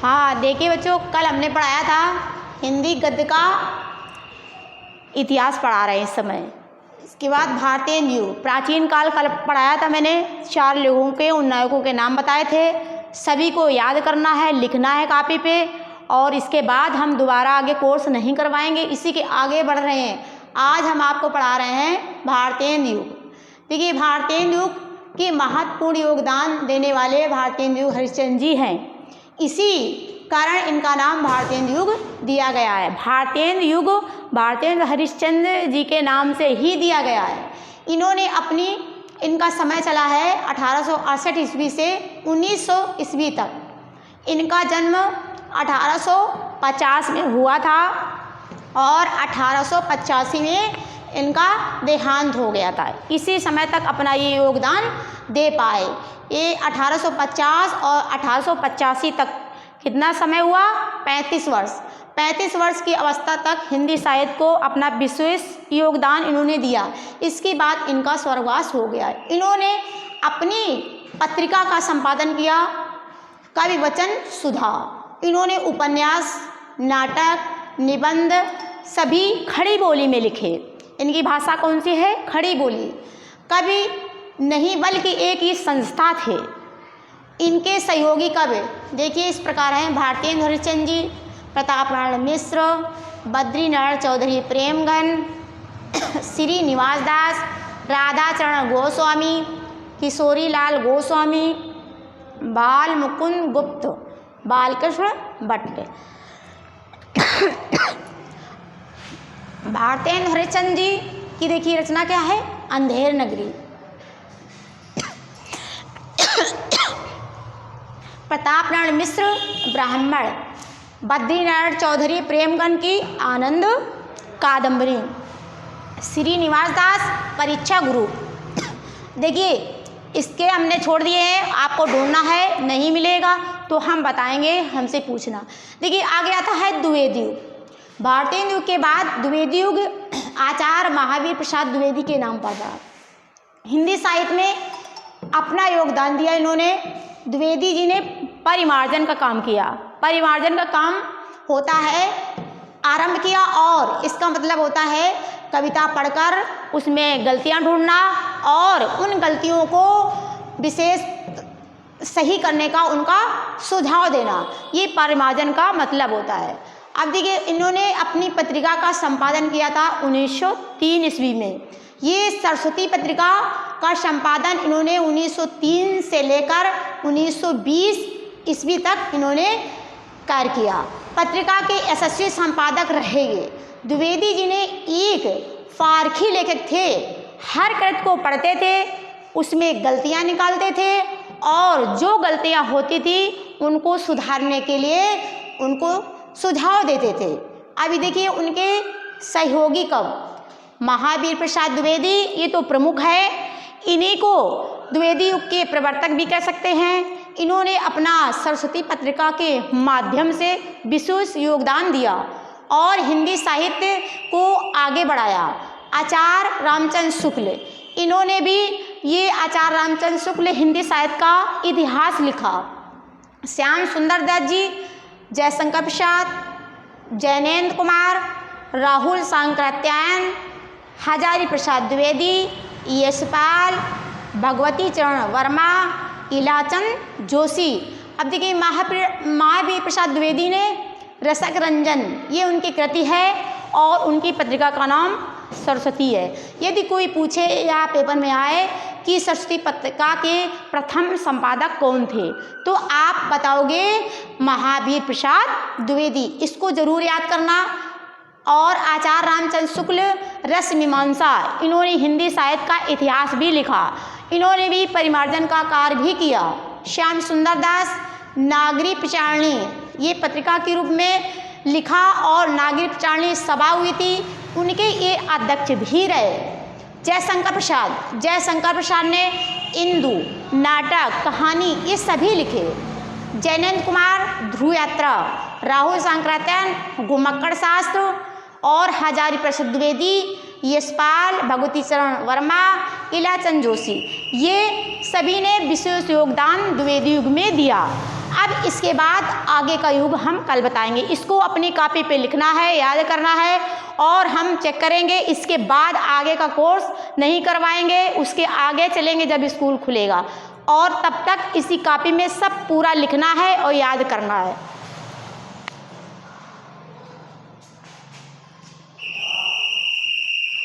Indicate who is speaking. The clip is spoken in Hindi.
Speaker 1: हाँ देखिए बच्चों, कल हमने पढ़ाया था हिंदी गद्य का इतिहास पढ़ा रहे हैं इस समय। इसके बाद भारतीय युग प्राचीन काल कल पढ़ाया था मैंने। 4 लोगों के, उन नायकों के नाम बताए थे। सभी को याद करना है, लिखना है कापी पे। और इसके बाद हम दोबारा आगे कोर्स नहीं करवाएंगे, इसी के आगे बढ़ रहे हैं। आज हम आपको पढ़ा रहे हैं भारतीय युग। देखिए भारतीय युग के महत्वपूर्ण योगदान देने वाले भारतीय युग हरिश्चंद्र जी हैं। इसी कारण इनका नाम भारतीय युग दिया गया है। भारतीय युग भारतीय हरिश्चंद्र जी के नाम से ही दिया गया है। इनका समय चला है 1868 ईस्वी से 1900 ईस्वी तक। इनका जन्म 1850 में हुआ था और 1885 में इनका देहांत हो गया था। इसी समय तक अपना ये योगदान दे पाए। ये 1850 और 1885 तक कितना समय हुआ? 35 वर्ष। 35 वर्ष की अवस्था तक हिंदी साहित्य को अपना विशेष योगदान इन्होंने दिया। इसके बाद इनका स्वर्गवास हो गया। इन्होंने अपनी पत्रिका का संपादन किया, कवि वचन सुधा। इन्होंने उपन्यास, नाटक, निबंध सभी खड़ी बोली में लिखे। इनकी भाषा कौन सी है? खड़ी बोली। कवि नहीं बल्कि एक ही संस्था थे। इनके सहयोगी कवि देखिए इस प्रकार हैं: भारतीय हरिश्चंद्र जी, प्रताप नारायण मिश्र, बद्रीनारायण चौधरी प्रेमगन, श्रीनिवास दास, राधाचरण गोस्वामी, किशोरीलाल गोस्वामी, बाल मुकुंद गुप्त, बालकृष्ण भट्ट। भारतीय हरिश्चंद्र जी की देखिए रचना क्या है? अंधेर नगरी। प्रताप नारायण मिश्र ब्राह्मण, बद्रीनारायण चौधरी प्रेमगन की आनंद कादंबरी, श्रीनिवास दास परीक्षा गुरु। देखिए इसके हमने छोड़ दिए हैं, आपको ढूंढना है, नहीं मिलेगा तो हम बताएंगे, हमसे पूछना। देखिए आगे आता है द्विवेदी युग। भारतीय युग के बाद द्विवेदी युग आचार्य महावीर प्रसाद द्विवेदी के नाम पर था। हिंदी साहित्य में अपना योगदान दिया इन्होंने। द्विवेदी जी ने परिमार्जन का काम किया। परिमार्जन का काम होता है आरंभ किया, और इसका मतलब होता है कविता पढ़कर उसमें गलतियां ढूंढना और उन गलतियों को विशेष सही करने का उनका सुझाव देना। ये परिमार्जन का मतलब होता है। अब देखिए इन्होंने अपनी पत्रिका का संपादन किया था 1903 ईस्वी में। ये सरस्वती पत्रिका का संपादन इन्होंने 1903 से लेकर 1920 ईस्वी तक इन्होंने कार्य किया। पत्रिका के यशस्वी संपादक रहे ये। द्विवेदी जी ने एक फारखी लेखक थे। हर कृत को पढ़ते थे, उसमें गलतियां निकालते थे और जो गलतियां होती थी उनको सुधारने के लिए उनको सुझाव देते थे। अभी देखिए उनके सहयोगी कवि महावीर प्रसाद द्विवेदी, ये तो प्रमुख है। इन्हीं को द्विवेदी युग के प्रवर्तक भी कह सकते हैं। इन्होंने अपना सरस्वती पत्रिका के माध्यम से विशेष योगदान दिया और हिंदी साहित्य को आगे बढ़ाया। आचार्य रामचंद्र शुक्ल, इन्होंने भी ये आचार्य रामचंद्र शुक्ल हिंदी साहित्य का इतिहास लिखा। श्याम सुंदर दत्त जी, जयशंकर प्रसाद, जैनेन्द्र कुमार, राहुल सांकृत्यायन, हजारी प्रसाद द्विवेदी, यशपाल, भगवती चरण वर्मा, इलाचंद जोशी। अब देखिए महावीर प्रसाद द्विवेदी ने रसक रंजन, ये उनकी कृति है और उनकी पत्रिका का नाम सरस्वती है। यदि कोई पूछे या पेपर में आए कि सरस्वती पत्रिका के प्रथम संपादक कौन थे, तो आप बताओगे महावीर प्रसाद द्विवेदी। इसको जरूर याद करना। और आचार्य रामचंद्र शुक्ल रस मीमांसा, इन्होंने हिंदी साहित्य का इतिहास भी लिखा। इन्होंने भी परिमार्जन का कार्य भी किया। श्याम सुंदर दास नागरी प्रचारणी, ये पत्रिका के रूप में लिखा और नागरी प्रचारणी सभा हुई थी, उनके ये अध्यक्ष भी रहे। जयशंकर प्रसाद ने इंदु, नाटक, कहानी ये सभी लिखे। जैनेन्द्र कुमार ध्रुव यात्रा, राहुल सांकृत्यायन घुमक्कड़ शास्त्र और हजारी प्रसाद द्विवेदी, यशपाल, भगवती चरण वर्मा, इलाचंद जोशी, ये सभी ने विशेष योगदान द्विवेदी युग में दिया। अब इसके बाद आगे का युग हम कल बताएंगे। इसको अपनी कॉपी पे लिखना है, याद करना है, और हम चेक करेंगे। इसके बाद आगे का कोर्स नहीं करवाएंगे, उसके आगे चलेंगे जब स्कूल खुलेगा। और तब तक इसी कॉपी में सब पूरा लिखना है और याद करना है।